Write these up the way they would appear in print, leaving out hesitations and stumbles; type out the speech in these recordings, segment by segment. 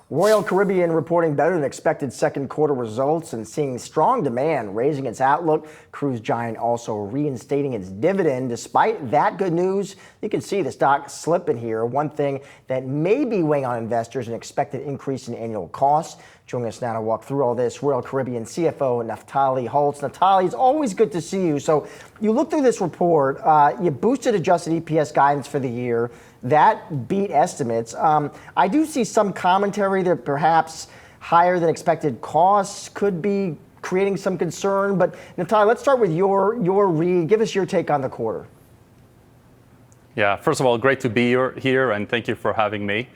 Royal Caribbean reporting better than expected second quarter results and seeing strong demand, raising its outlook. Cruise giant also reinstating its dividend. Despite that good news, you can see the stock slipping here. One thing that may be weighing on investors, an expected increase in annual costs. Joining us now to walk through all this, Royal Caribbean CFO Naftali Holtz. Naftali, it's always good to see you. So you look through this report, you boosted adjusted EPS guidance for the year. That beat estimates. I do see some commentary that perhaps higher than expected costs could be creating some concern. But Naftali, let's start with your read. Give us your take on the quarter. Yeah, first of all, great to be here, and thank you for having me.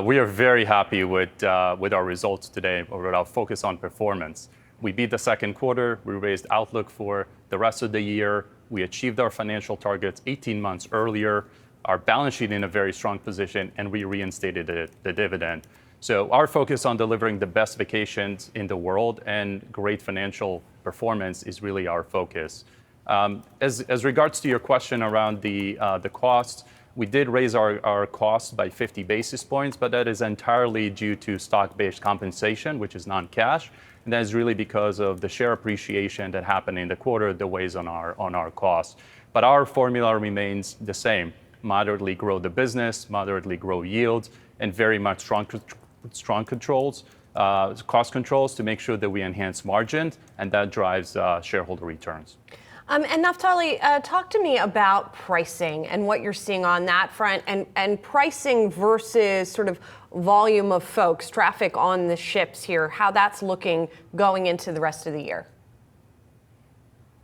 We are very happy with our results today, or with our focus on performance. We beat the second quarter. We raised outlook for the rest of the year. We achieved our financial targets 18 months earlier. Our balance sheet in a very strong position, and we reinstated the dividend. So our focus on delivering the best vacations in the world and great financial performance is really our focus. As regards to your question around the costs, we did raise our costs by 50 basis points, but that is entirely due to stock-based compensation, which is non-cash. And that is really because of the share appreciation that happened in the quarter that weighs on our costs. But our formula remains the same. Moderately grow the business, moderately grow yields, and very much strong controls, cost controls to make sure that we enhance margins, and that drives shareholder returns. And Naftali, talk to me about pricing and what you're seeing on that front, and pricing versus sort of volume of folks, traffic on the ships here, how that's looking going into the rest of the year.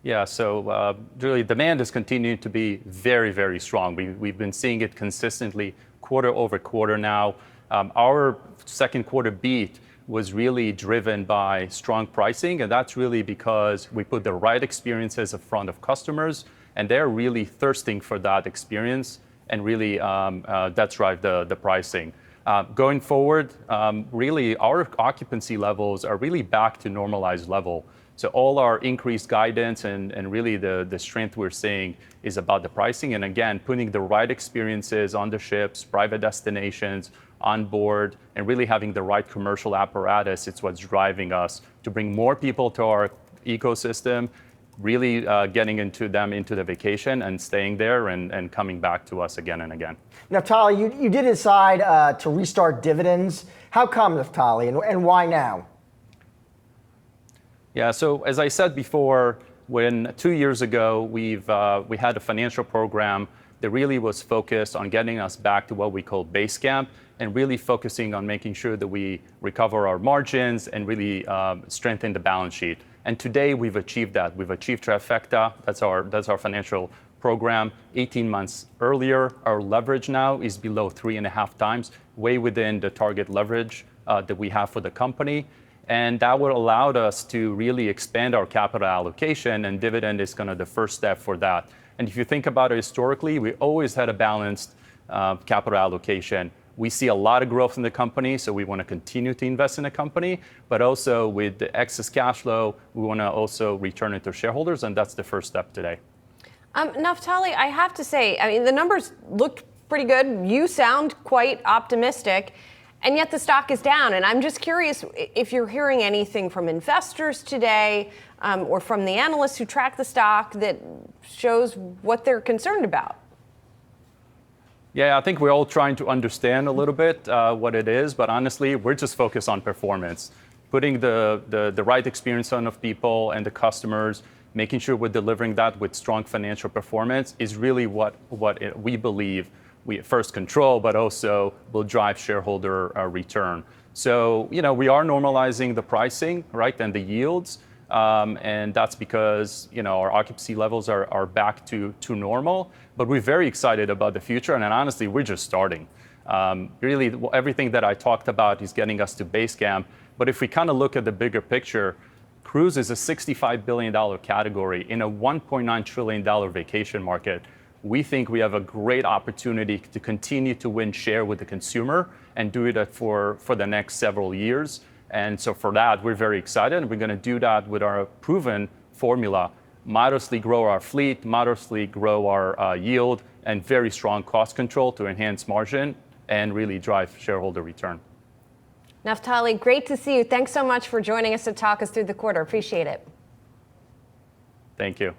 Yeah, so really demand has continued to be very, very strong. We've been seeing it consistently quarter over quarter now. Our second quarter beat was really driven by strong pricing, and that's really because we put the right experiences in front of customers, and they're really thirsting for that experience, and really that's drive the pricing. Going forward, really our occupancy levels are really back to normalized level. So all our increased guidance and really the strength we're seeing is about the pricing. And again, putting the right experiences on the ships, private destinations, on board, and really having the right commercial apparatus. It's what's driving us to bring more people to our ecosystem, really getting into the vacation and staying there and coming back to us again and again. Naftali, you did decide to restart dividends. How come, Naftali, and why now? Yeah, so as I said before, when 2 years ago we had a financial program that really was focused on getting us back to what we call base camp, and really focusing on making sure that we recover our margins and really strengthen the balance sheet. And today we've achieved that. We've achieved trifecta. That's our financial program. 18 months earlier, our leverage now is below 3.5 times, way within the target leverage that we have for the company. And that would allow us to really expand our capital allocation, and dividend is kind of the first step for that. And if you think about it historically, we always had a balanced capital allocation. We see a lot of growth in the company, so we want to continue to invest in the company, but also with the excess cash flow, we want to also return it to shareholders, and that's the first step today. Naftali, I have to say, I mean, the numbers looked pretty good. You sound quite optimistic. And yet the stock is down. And I'm just curious if you're hearing anything from investors today or from the analysts who track the stock that shows what they're concerned about. Yeah, I think we're all trying to understand a little bit what it is. But honestly, we're just focused on performance, putting the right experience on of people and the customers, making sure we're delivering that with strong financial performance is really what we believe we first control, but also will drive shareholder return. So, we are normalizing the pricing, right, and the yields. And that's because, our occupancy levels are back to normal. But we're very excited about the future. And then honestly, we're just starting. Really, everything that I talked about is getting us to base camp. But if we kind of look at the bigger picture, cruise is a $65 billion category in a $1.9 trillion vacation market. We think we have a great opportunity to continue to win share with the consumer and do it for the next several years. And so for that, we're very excited. And we're going to do that with our proven formula, modestly grow our fleet, modestly grow our yield, and very strong cost control to enhance margin and really drive shareholder return. Naftali, great to see you. Thanks so much for joining us to talk us through the quarter. Appreciate it. Thank you.